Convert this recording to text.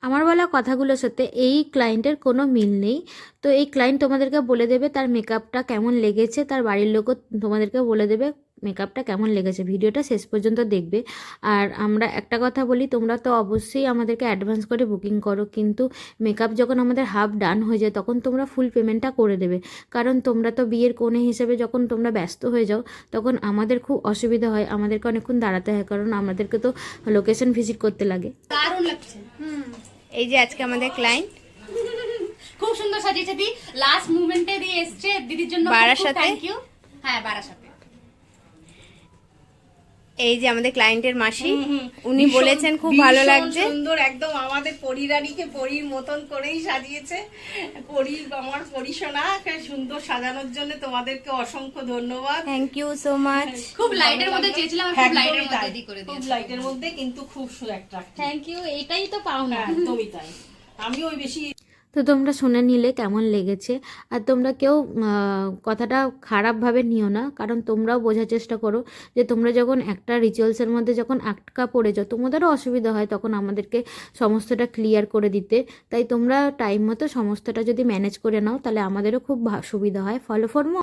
আমার বলা কথাগুলোর সাথে এই ক্লায়েন্টের কোনো মিল নেই। তো এই ক্লায়েন্ট তোমাদেরকে বলে দেবে তার মেকআপটা কেমন লেগেছে, তার বাড়ির লোকও তোমাদেরকে বলে দেবে মেকআপটা কেমন লেগেছে। ভিডিওটা শেষ পর্যন্ত দেখবে। আর আমরা একটা কথা বলি, তোমরা তো অবশ্যই আমাদেরকে অ্যাডভান্স করে বুকিং করো, কিন্তু মেকআপ যখন আমাদের হাফ ডান হয়ে যায় তখন তোমরা ফুল পেমেন্টটা করে দেবে। কারণ তোমরা তো বিয়ের কনে হিসেবে যখন তোমরা ব্যস্ত হয়ে যাও তখন আমাদের খুব অসুবিধা হয়, আমাদেরকে অনেকক্ষণ দাঁড়াতে হয়, কারণ আমাদেরকে তো লোকেশন ভিজিট করতে লাগে। দারুণ লাগছে। এই যে আজকে আমাদের ক্লায়েন্ট খুব সুন্দর সাজিয়েছে দি, লাস্ট মুভমেন্টে দিয়ে এসছে দিদির জন্য। বারাসাতে? Thank you. হ্যাঁ, বারাসাতে। এই যে আমাদের ক্লায়েন্টের মাসি, উনি বলেছেন খুব ভালো লাগছে। সুন্দর, একদম আমাদের পরিরানীকে পরীর মতন করেই সাজিয়েছে। পরী, আমার পরিসোনা সুন্দর সাজানোর জন্য তোমাদেরকে অসংখ্য ধন্যবাদ। Thank you so much. খুব লাইটের মধ্যে চেয়েছিলাম, আর খুব লাইটের মধ্যে দি করে খুব দিয়েছে। লাইটের মধ্যে কিন্তু খুব অ্যাট্রাক্টিভ। থ্যাংক ইউ, এটাই তো পাওনা। একদমই তাই। আমি ওই বেশি তো তোমরা শুনে নিলে কেমন লেগেছে। আর তোমরা কেউ কথাটা খারাপভাবে নিও না, কারণ তোমরাও বোঝার চেষ্টা করো যে তোমরা যখন একটা রিচুয়ালসের মধ্যে যখন আটকা পড়ে যাও তোমাদেরও অসুবিধা হয় তখন আমাদেরকে সমস্তটা ক্লিয়ার করে দিতে। তাই তোমরা টাইম মতো সমস্তটা যদি ম্যানেজ করে নাও তাহলে আমাদেরও খুব সুবিধা হয়। Follow for more.